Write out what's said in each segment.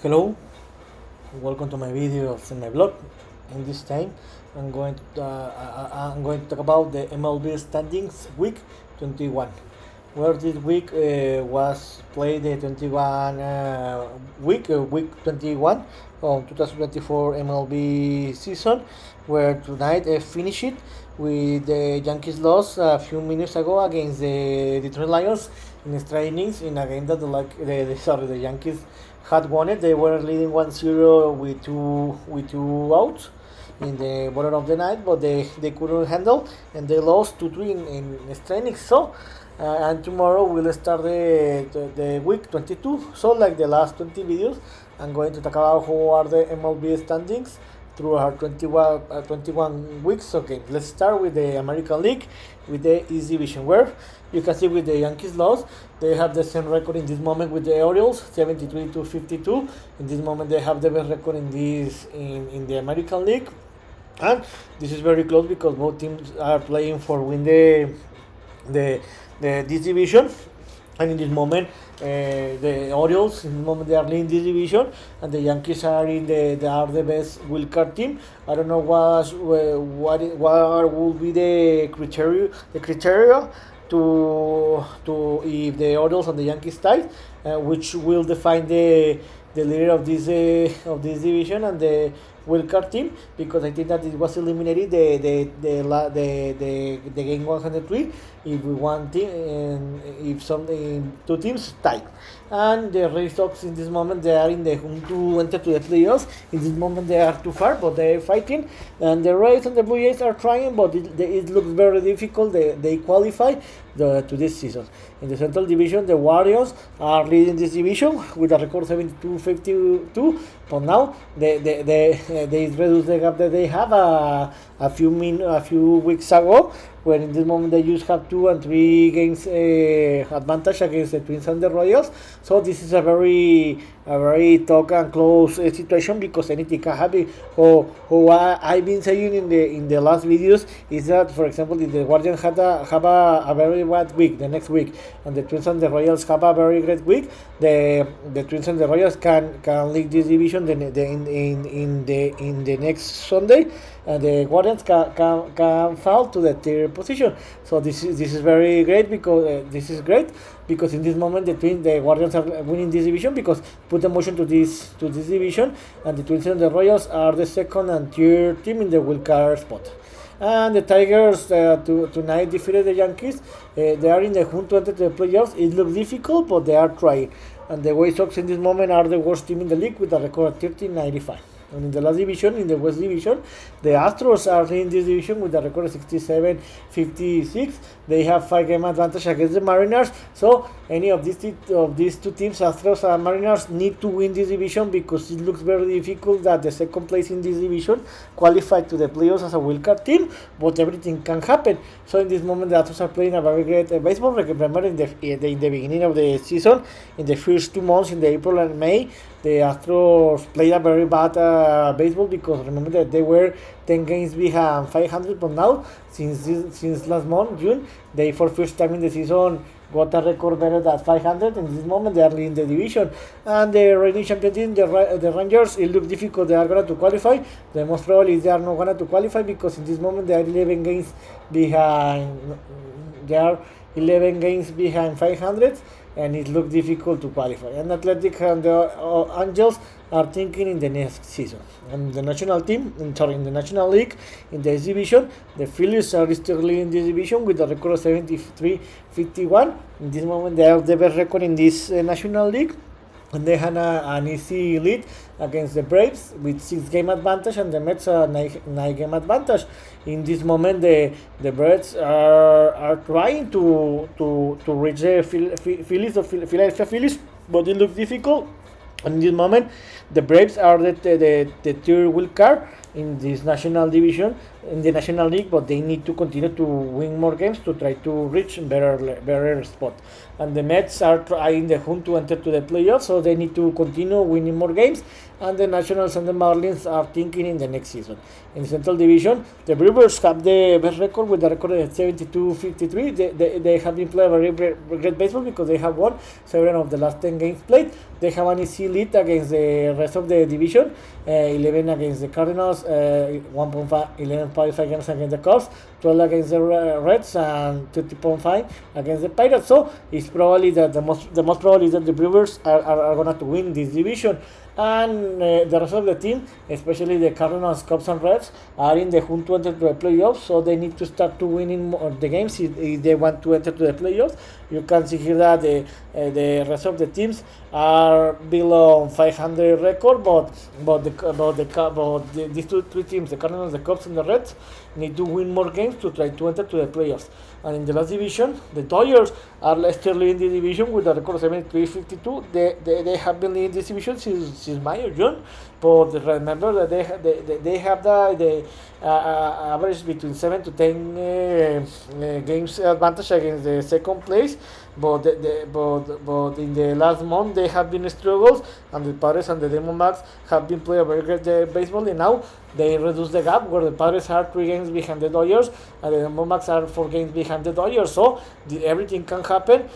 Hello, welcome to my videos in my blog. In this time, I'm going to talk about the MLB Standings Week 21, where this week was played the 21 week 21 of 2024 MLB season, where tonight finished it with the Yankees loss a few minutes ago against the Detroit Lions in extra innings in a game that the Yankees had won it. They were leading 1-0 with two outs in the bottom of the night, but they couldn't handle and they lost 2-3 in extra innings. So and tomorrow we'll start the week 22. So like the last 20 videos, I'm going to talk about how are the MLB standings through our 21 weeks. Okay, let's start with the American League with the East Division, where you can see with the Yankees loss, they have the same record in this moment with the Orioles, 73 to 52. In this moment, they have the best record in the American League, and this is very close because both teams are playing for win the this division. And in this moment, the Orioles in this moment they are leading this division, and the Yankees are the best wild card team. I don't know what will be the criteria to if the Orioles and the Yankees tie, which will define the leader of this division and the wild card team, because I think that it was eliminated the game 103 if we one team and if two teams tied. And the Red Sox in this moment they are in the to enter to the playoffs. In this moment they are too far, but they are fighting. And the Rays and the Blue Jays are trying, but it looks very difficult. They qualify to this season. In the Central Division, the Warriors are leading this division with a record 72-52. But now they reduce the gap that they have a few weeks ago, where in this moment they just have 2 and 3 games advantage against the Twins and the Royals. So this is a very tough and close situation, because anything can happen. I've been saying in the last videos is that, for example, if the Guardians have a very bad week the next week, and the Twins and the Royals have a very great week, the Twins and the Royals can lead this division in the next Sunday, and the Guardians can fall to the third position. So this is very great, because because in this moment the Guardians are winning this division, because put the motion to this division, and the Twins and the Royals are the second and third team in the wild card spot. And the Tigers tonight defeated the Yankees. They are in the hunt to enter the playoffs. It looks difficult, but they are trying. And the White Sox in this moment are the worst team in the league with a record of 13.95. And in the last division, in the West Division, the Astros are in this division with a record of 67-56. They have 5-game advantage against the Mariners. So any of these two teams, Astros and Mariners, need to win this division, because it looks very difficult that the second place in this division qualify to the playoffs as a wildcard team. But everything can happen. So in this moment, the Astros are playing a very great baseball. Remember in the beginning of the season, in the first 2 months, in the April and May, the Astros played a very bad baseball, because remember that they were 10 games behind 500. But now, since last month, June, they for first time in the season got a record better than 500. In this moment, they are leading the division. And the reigning champion team, the Rangers, it looks difficult. They are going to qualify. The most probably is they are not going to qualify, because in this moment they are 11 games behind. They are 11 games behind 500, and it looks difficult to qualify. And Athletic and the Angels are thinking in the next season. And the national team, in the National League, in this division, the Phillies are still leading this division with a record of 73-51. In this moment, they have the best record in this National League. And they had an easy lead against the Braves with 6-game advantage, and the Mets a 9-game advantage. In this moment, the Braves are trying to reach the Philadelphia Phillies, but it looks difficult. And in this moment, the Braves are the third wild card in this national division, in the National League, but they need to continue to win more games to try to reach better spot. and the Mets are trying the hunt to enter to the playoffs, so they need to continue winning more games. And the Nationals and the Marlins are thinking in the next season. In the Central Division, the Brewers have the best record with the record of 72-53. They have been playing very great baseball because they have won 7 of the last 10 games played. They have an easy lead against the rest of the division, 11 against the Cardinals, 1.5, 11.5 against the Cubs, 12 against the Reds, and 20.5 against the Pirates. So it's probably that the most probably is that the Brewers are going to win this division. And the rest of the team, especially the Cardinals, Cubs, and Reds, are in the hunt to enter to the playoffs. So they need to start to winning the games if they want to enter to the playoffs. You can see here that the rest of the teams are below 500 record, but these three teams, the Cardinals, the Cubs, and the Reds, need to win more games to try to enter to the playoffs. And in the last division, the Dodgers are still leading the division with a record of 73-52. They have been leading this division since May or June, but remember that they have the average between 7 to 10 games advantage against the second place. But in the last month they have been struggles, and the Padres and the Diamondbacks have been playing very great baseball, and now they reduce the gap where the Padres are 3 games behind the Dodgers and the Diamondbacks are 4 games behind the Dodgers. So everything can happen,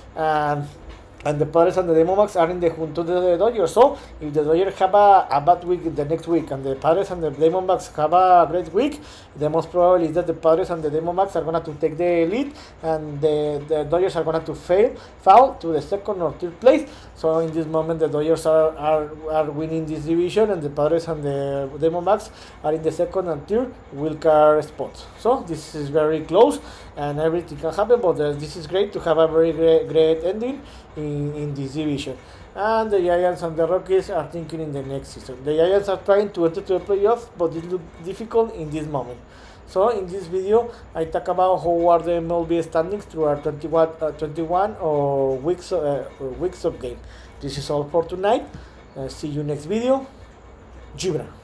and the Padres and the Diamondbacks are in the hunt to the Dodgers. So if the Dodgers have a bad week the next week, and the Padres and the Diamondbacks have a great week, the most probably is that the Padres and the Diamondbacks are going to take the lead, and the Dodgers are going to fall to the second or third place. So in this moment, the Dodgers are winning this division, and the Padres and the Diamondbacks are in the second and third wildcard spots. So this is very close, and everything can happen. But this is great to have a very great ending in this division. And the Giants and the Rockies are thinking in the next season. The Giants are trying to enter to the playoffs, but it looks difficult in this moment. So in this video, I talk about how are the MLB standings through our 21 or weeks of game. This is all for tonight. See you next video. Gibra.